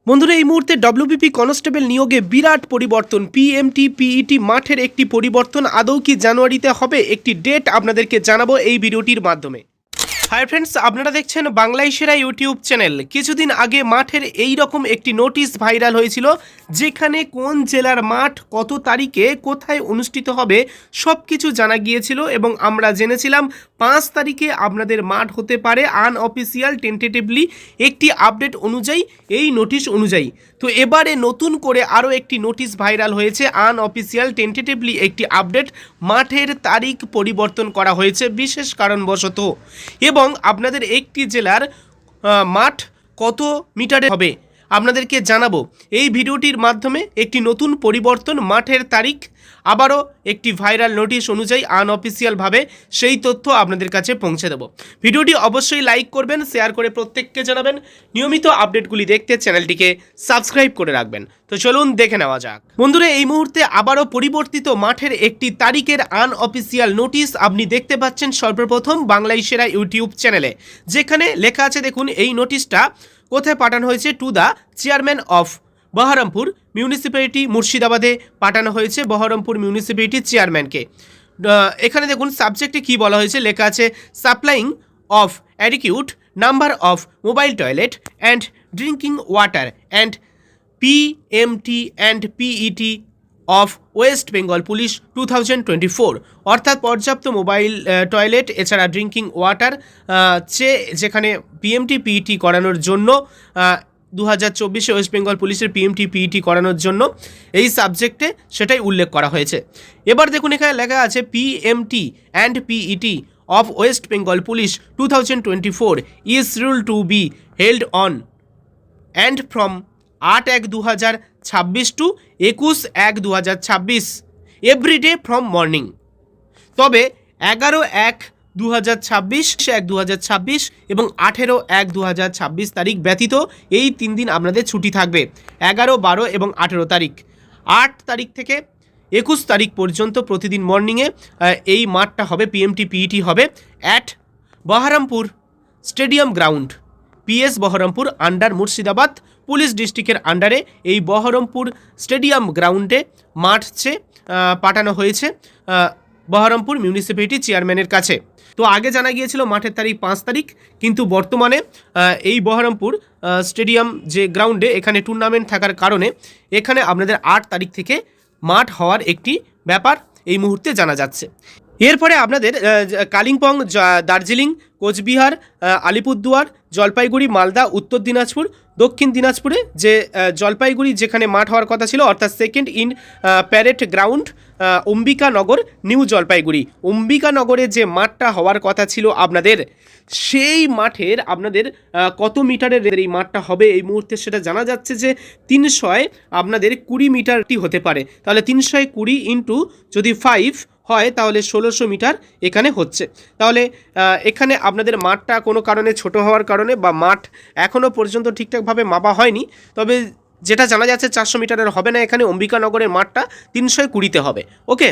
বন্ধুরা এই মুহূর্তে ডব্লিউবিপি কনস্টেবল নিয়োগে বিরাট পরিবর্তন। পিএমটি পিইটি মাঠের একটি পরিবর্তন আদৌ কি জানুয়ারিতে হবে? একটি ডেট আপনাদেরকে জানাবো এই ভিডিওটির মাধ্যমে। হাই ফ্রেন্ডস, আপনারা দেখছেন বাংলায় সেরা ইউটিউব চ্যানেল। কিছুদিন আগে মাঠের এই রকম একটি নোটিশ ভাইরাল হয়েছিল, যেখানে কোন জেলার মাঠ কত তারিখে কোথায় অনুষ্ঠিত হবে সব কিছু জানা গিয়েছিল এবং আমরা জেনেছিলাম 5 তারিখে আপনাদের মাঠ হতে পারে আনঅফিসিয়াল টেন্টেটিভলি একটি আপডেট অনুযায়ী, এই নোটিশ অনুযায়ী। তো এবারে নতুন করে আরও একটি নোটিশ ভাইরাল হয়েছে, আনঅফিসিয়াল টেন্টেটিভলি একটি আপডেট, মাঠের তারিখ পরিবর্তন করা হয়েছে বিশেষ কারণবশত, এবং আপনাদের একটি জেলার মাঠ কত মিটারে হবে আপনাদেরকে জানাবো এই ভিডিওটির মাধ্যমে। একটি নতুন পরিবর্তন, মাঠের তারিখ আবারও একটি ভাইরাল নোটিশ অনুযায়ী আনঅফিসিয়ালভাবে সেই তথ্য আপনাদের কাছে পৌঁছে দেব। ভিডিওটি অবশ্যই লাইক করবেন, শেয়ার করে প্রত্যেককে জানাবেন। নিয়মিত আপডেটগুলি দেখতে চ্যানেলটিকে সাবস্ক্রাইব করে রাখবেন। তো চলুন দেখে নেওয়া যাক। বন্ধুরা এই মুহূর্তে আবারও পরিবর্তিত মাঠের একটি তারিখের আনঅফিসিয়াল নোটিশ আপনি দেখতে পাচ্ছেন সর্বপ্রথম বাংলায় সেরা ইউটিউব চ্যানেলে, যেখানে লেখা আছে দেখুন এই নোটিশটা কোথায় পাঠানো হয়েছে। To the chairman of Baharampur municipality, মুর্শিদাবাদে পাঠানো হয়েছে বহরমপুর মিউনিসিপ্যালিটি চেয়ারম্যানকে। এখানে দেখুন সাবজেক্টে কি বলা হয়েছে, লেখা আছে supplying of অ্যাডিকিউট number of mobile toilet and drinking water and PMT and PET of West Bengal police 2024, অর্থাৎ পর্যাপ্ত মোবাইল টয়লেট এছাড়া ড্রিঙ্কিং ওয়াটার যেখানে পিএমটি পিইটি করানোর জন্য 2024 ওয়েস্ট বেঙ্গল পুলিশের পিএমটি পিইটি করানোর জন্য এই সাবজেক্টে সেটাই উল্লেখ করা হয়েছে। এবার দেখুন এখানে লেখা আছে PMT and PET of West Bengal police 2024 is rule to be held on and from 8/1/2026 to 21/1/2026 everyday from morning. তবে 11/1/2026 এবং 18/1/2026 তারিখ ব্যতীত এই 3 দিন আপনাদের ছুটি থাকবে। 11, 12 এবং 18 তারিখ। 8 তারিখ থেকে 21 তারিখ পর্যন্ত প্রতিদিন মর্নিংয়ে এই মাঠটা হবে, পিএমটি পিইটি হবে at Baharampur stadium ground, PS Baharampur under Murshidabad police ডিস্ট্রিক্টের আন্ডারে এই বহরমপুর স্টেডিয়াম গ্রাউন্ডে মাঠে পাঠানো হয়েছে বহরমপুর মিউনিসিপ্যালিটি চেয়ারম্যানের কাছে। তো আগে জানা গিয়েছিল মাঠের তারিখ 5 তারিখ, কিন্তু বর্তমানে এই বহরমপুর স্টেডিয়াম যে গ্রাউন্ডে এখানে টুর্নামেন্ট থাকার কারণে এখানে আপনাদের 8 তারিখ থেকে মাঠ হওয়ার একটি ব্যাপার এই মুহূর্তে জানা যাচ্ছে। এরপরে আপনাদের কালিম্পং, দার্জিলিং, কোচবিহার, আলিপুরদুয়ার, জলপাইগুড়ি, মালদা, উত্তর দিনাজপুর, দক্ষিণ দিনাজপুরে যে জলপাইগুড়ি যেখানে মাঠ হওয়ার কথা ছিল, অর্থাৎ second in parade ground Ambikanagar, New Jalpaiguri. অম্বিকানগরে যে মাঠটা হওয়ার কথা ছিল আপনাদের, সেই মাঠের আপনাদের কত মিটারের এই মাঠটা হবে এই মুহূর্তে সেটা জানা যাচ্ছে যে 300 আপনাদের 20 মিটারটি হতে পারে। তাহলে 320 ইন্টু যদি 5 হয় তাহলে 1600 মিটার এখানে হচ্ছে। তাহলে এখানে আপনাদের মাঠটা কোনো কারণে ছোট হওয়ার কারণে বা মাঠ এখনও পর্যন্ত ঠিকঠাকভাবে মাপা হয়নি, তবে যেটা জানা যাচ্ছে 400 মিটারের হবে না, এখানে অম্বিকানগরের মাঠটা 320তে হবে। ওকে,